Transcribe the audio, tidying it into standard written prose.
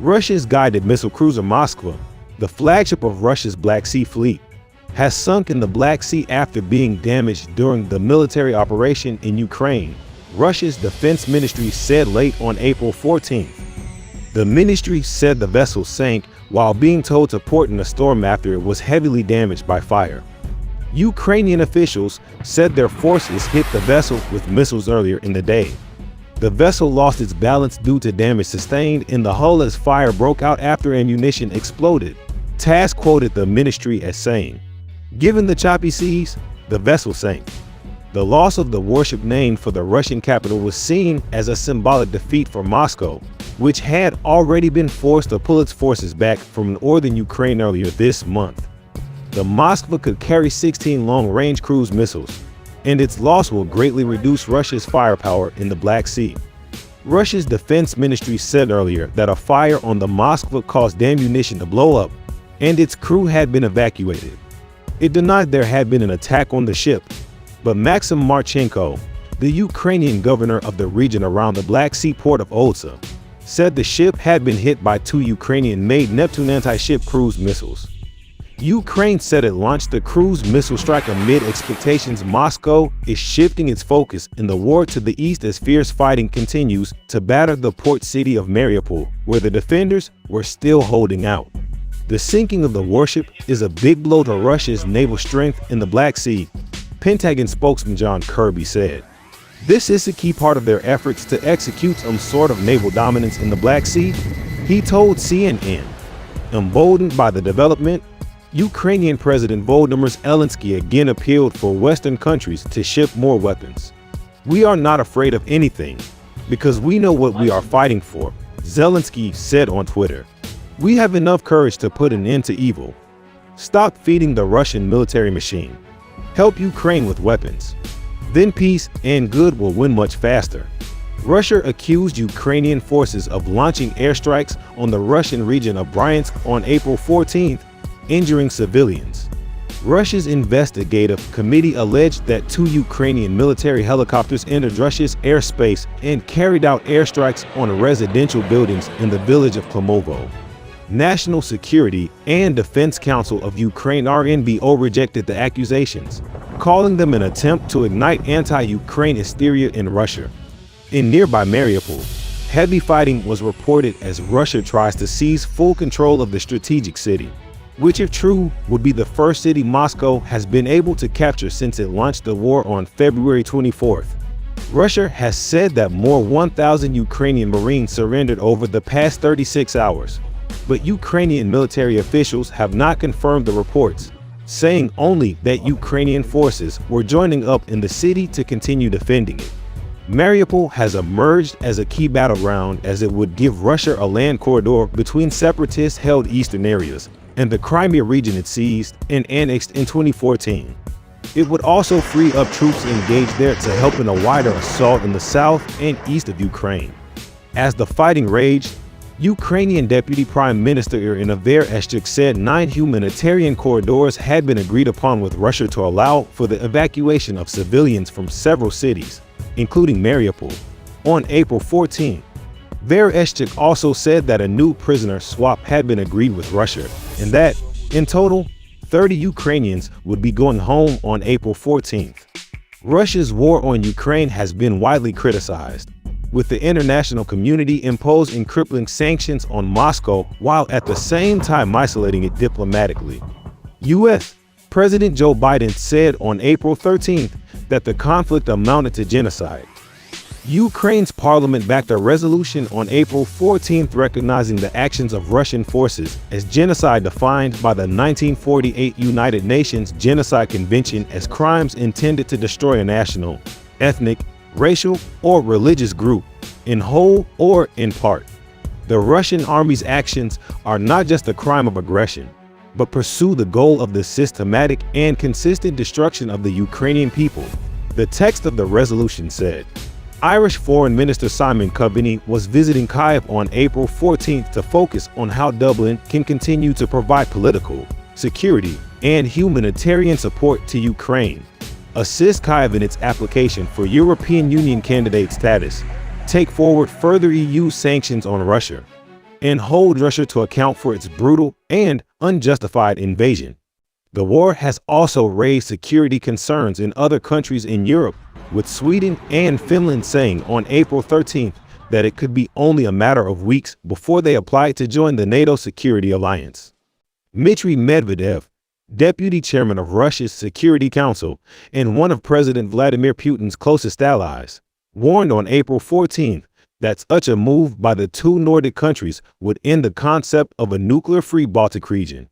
Russia's guided missile cruiser Moskva, the flagship of Russia's Black Sea fleet, has sunk in the Black Sea after being damaged during the military operation in Ukraine, Russia's defense ministry said late on April 14th. The ministry said the vessel sank while being towed to port in a storm after it was heavily damaged by fire. Ukrainian officials said their forces hit the vessel with missiles earlier in the day. The vessel lost its balance due to damage sustained in the hull as fire broke out after ammunition exploded. TASS quoted the ministry as saying, "Given the choppy seas, the vessel sank." The loss of the warship named for the Russian capital was seen as a symbolic defeat for Moscow, which had already been forced to pull its forces back from northern Ukraine earlier this month. The Moskva could carry 16 long-range cruise missiles, and its loss will greatly reduce Russia's firepower in the Black Sea. Russia's defense ministry said earlier that a fire on the Moskva caused ammunition to blow up, and its crew had been evacuated. It denied there had been an attack on the ship, but Maxim Marchenko, the Ukrainian governor of the region around the Black Sea port of Odessa, said the ship had been hit by 2 Ukrainian-made Neptune anti-ship cruise missiles. Ukraine said it launched the cruise missile strike amid expectations Moscow is shifting its focus in the war to the east as fierce fighting continues to batter the port city of Mariupol, where the defenders were still holding out. The sinking of the warship is a big blow to Russia's naval strength in the Black Sea, Pentagon spokesman John Kirby said. This is a key part of their efforts to execute some sort of naval dominance in the Black Sea, he told CNN. Emboldened by the development, Ukrainian President Volodymyr Zelensky again appealed for Western countries to ship more weapons. "We are not afraid of anything, because we know what we are fighting for," Zelensky said on Twitter. "We have enough courage to put an end to evil. Stop feeding the Russian military machine. Help Ukraine with weapons. Then peace and good will win much faster." Russia accused Ukrainian forces of launching airstrikes on the Russian region of Bryansk on April 14th, injuring civilians. Russia's investigative committee alleged that 2 Ukrainian military helicopters entered Russia's airspace and carried out airstrikes on residential buildings in the village of Klomovo. National Security and Defense Council of Ukraine (RNBO) rejected the accusations, calling them an attempt to ignite anti-Ukraine hysteria in Russia. In nearby Mariupol, heavy fighting was reported as Russia tries to seize full control of the strategic city, which if true would be the first city Moscow has been able to capture since it launched the war on February 24th. Russia has said that more 1,000 Ukrainian Marines surrendered over the past 36 hours, but Ukrainian military officials have not confirmed the reports, saying only that Ukrainian forces were joining up in the city to continue defending it. Mariupol has emerged as a key battleground as it would give Russia a land corridor between separatist-held eastern areas and the Crimea region it seized and annexed in 2014. It would also free up troops engaged there to help in a wider assault in the south and east of Ukraine. As the fighting raged, Ukrainian Deputy Prime Minister Iryna Vereshchuk said 9 humanitarian corridors had been agreed upon with Russia to allow for the evacuation of civilians from several cities, including Mariupol, on April 14. Vereshchuk also said that a new prisoner swap had been agreed with Russia, and that, in total, 30 Ukrainians would be going home on April 14th. Russia's war on Ukraine has been widely criticized, with the international community imposing crippling sanctions on Moscow while at the same time isolating it diplomatically. U.S. President Joe Biden said on April 13th that the conflict amounted to genocide. Ukraine's parliament backed a resolution on April 14th recognizing the actions of Russian forces as genocide defined by the 1948 United Nations Genocide Convention as crimes intended to destroy a national, ethnic, racial, or religious group, in whole or in part. The Russian army's actions are not just a crime of aggression, but pursue the goal of the systematic and consistent destruction of the Ukrainian people, the text of the resolution said. Irish Foreign Minister Simon Coveney was visiting Kyiv on April 14th to focus on how Dublin can continue to provide political, security, and humanitarian support to Ukraine, assist Kyiv in its application for European Union candidate status, take forward further EU sanctions on Russia, and hold Russia to account for its brutal and unjustified invasion. The war has also raised security concerns in other countries in Europe, with Sweden and Finland saying on April 13th that it could be only a matter of weeks before they apply to join the NATO security alliance. Dmitry Medvedev, deputy chairman of Russia's Security Council and one of President Vladimir Putin's closest allies, warned on April 14th that such a move by the two Nordic countries would end the concept of a nuclear-free Baltic region.